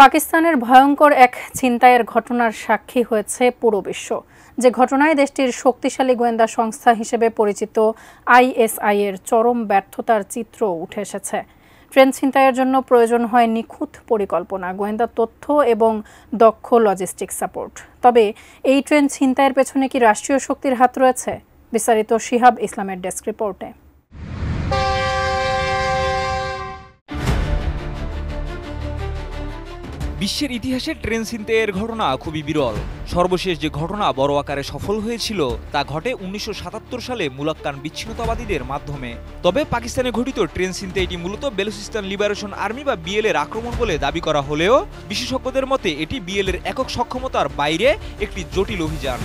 পাকিস্তানের ভয়ঙ্কর এক ছিনতাইয়ের ঘটনার সাক্ষী হয়েছে পুরো বিশ্ব, যে ঘটনায় দেশটির শক্তিশালী গোয়েন্দা সংস্থা হিসেবে পরিচিত আইএসআই এর চরম ব্যর্থতার চিত্র উঠে এসেছে। ট্রেন ছিনতাইয়ের জন্য প্রয়োজন হয় নিখুঁত পরিকল্পনা, গোয়েন্দা তথ্য এবং দক্ষ লজিস্টিক সাপোর্ট। তবে এই ট্রেন ছিনতাইয়ের পেছনে কি রাষ্ট্রীয় শক্তির হাত রয়েছে? বিস্তারিত শিহাব ইসলামের ডেস্ক রিপোর্টে। বিশ্বের ইতিহাসে ট্রেন ছিনতাইয়ের ঘটনা খুবই বিরল। সর্বশেষ যে ঘটনা বড় আকারে সফল হয়েছিল তা ঘটে ১৯৭৭ সালে মুলাক্কান বিচ্ছিন্নতাবাদীদের মাধ্যমে। তবে পাকিস্তানে ঘটিত ট্রেন ছিনতাইটি মূলত বেলুচিস্তান লিবারেশন আর্মি বা বিএলএর আক্রমণ বলে দাবি করা হলেও বিশেষজ্ঞদের মতে এটি বিএলএর একক সক্ষমতার বাইরে একটি জটিল অভিযান।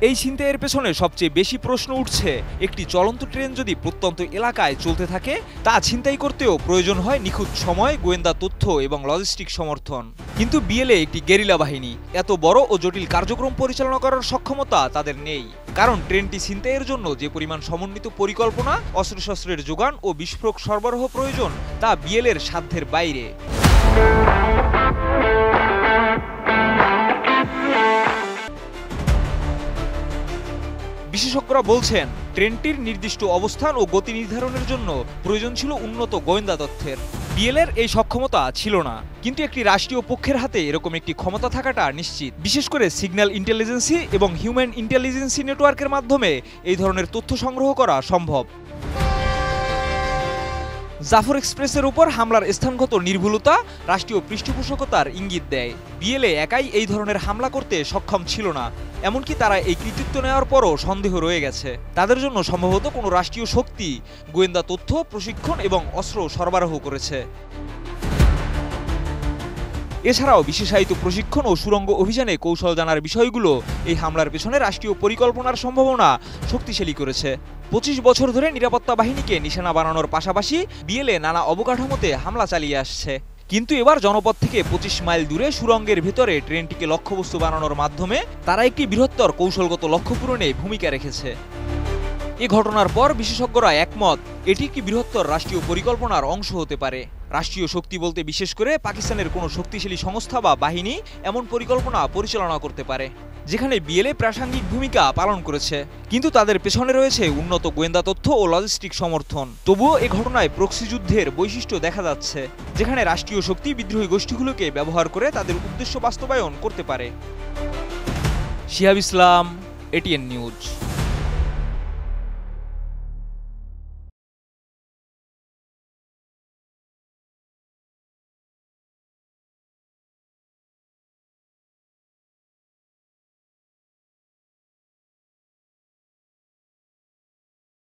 এই ছিনতাইয়ের পেছনে সবচেয়ে বেশি প্রশ্ন উঠছে, একটি চলন্ত ট্রেন যদি প্রত্যন্ত এলাকায় চলতে থাকে তা ছিনতাই করতেও প্রয়োজন হয় নিখুঁত সময়, গোয়েন্দা তথ্য এবং লজিস্টিক সমর্থন। কিন্তু বিএলএ একটি গেরিলা বাহিনী, এত বড় ও জটিল কার্যক্রম পরিচালনা করার সক্ষমতা তাদের নেই। কারণ ট্রেনটি ছিনতাইয়ের জন্য যে পরিমাণ সমন্বিত পরিকল্পনা, অস্ত্রশস্ত্রের যোগান ও বিস্ফোরক সরবরাহ প্রয়োজন তা বিএলএর সাধ্যের বাইরে। বিশেষজ্ঞরা বলছেন, ট্রেনটির নির্দিষ্ট অবস্থান ও গতি নির্ধারণের জন্য প্রয়োজন ছিল উন্নত গোয়েন্দা তথ্যের। বিএলএর এই সক্ষমতা ছিল না, কিন্তু একটি রাষ্ট্রীয় পক্ষের হাতে এরকম একটি ক্ষমতা থাকাটা নিশ্চিত। বিশেষ করে সিগন্যাল ইন্টেলিজেন্সি এবং হিউম্যান ইন্টেলিজেন্সি নেটওয়ার্কের মাধ্যমে এই ধরনের তথ্য সংগ্রহ করা সম্ভব। জাফর এক্সপ্রেসের উপর হামলার স্থানগত নির্ভুলতা রাষ্ট্রীয় পৃষ্ঠপোষকতার ইঙ্গিত দেয়। বিএলএ একাই এই ধরনের হামলা করতে সক্ষম ছিল না, এমনকি তারা এই কৃতিত্ব নেওয়ার পরও সন্দেহ রয়ে গেছে। তাদের জন্য সম্ভবত কোনো রাষ্ট্রীয় শক্তি গোয়েন্দা তথ্য, প্রশিক্ষণ এবং অস্ত্র সরবরাহ করেছে। এছাড়াও বিশেষায়িত প্রশিক্ষণ ও সুড়ঙ্গ অভিযানে কৌশল জানার বিষয়গুলো এই হামলার পেছনে রাষ্ট্রীয় পরিকল্পনার সম্ভাবনা শক্তিশালী করেছে। ২৫ বছর ধরে নিরাপত্তা বাহিনীকে নিশানা বানানোর পাশাপাশি বিএলএ নানা অবকাঠামোতে হামলা চালিয়ে আসছে। কিন্তু এবার জনপদ থেকে ২৫ মাইল দূরে সুড়ঙ্গের ভেতরে ট্রেনটিকে লক্ষ্যবস্তু বানানোর মাধ্যমে তারা একটি বৃহত্তর কৌশলগত লক্ষ্য পূরণে ভূমিকা রেখেছে। এ ঘটনার পর বিশেষজ্ঞরা একমত, এটি একটি বৃহত্তর রাষ্ট্রীয় পরিকল্পনার অংশ হতে পারে। রাষ্ট্রীয় শক্তি বলতে বিশেষ করে পাকিস্তানের কোনো শক্তিশালী সংস্থা বা বাহিনী এমন পরিকল্পনা পরিচালনা করতে পারে, যেখানে বিএলএ প্রাসঙ্গিক ভূমিকা পালন করেছে। কিন্তু তাদের পেছনে রয়েছে উন্নত গোয়েন্দা তথ্য ও লজিস্টিক সমর্থন। তবুও এ ঘটনায় প্রক্সি যুদ্ধের বৈশিষ্ট্য দেখা যাচ্ছে, যেখানে রাষ্ট্রীয় শক্তি বিদ্রোহী গোষ্ঠীগুলোকে ব্যবহার করে তাদের উদ্দেশ্য বাস্তবায়ন করতে পারে। শিহাব ইসলাম, এটিএন নিউজ।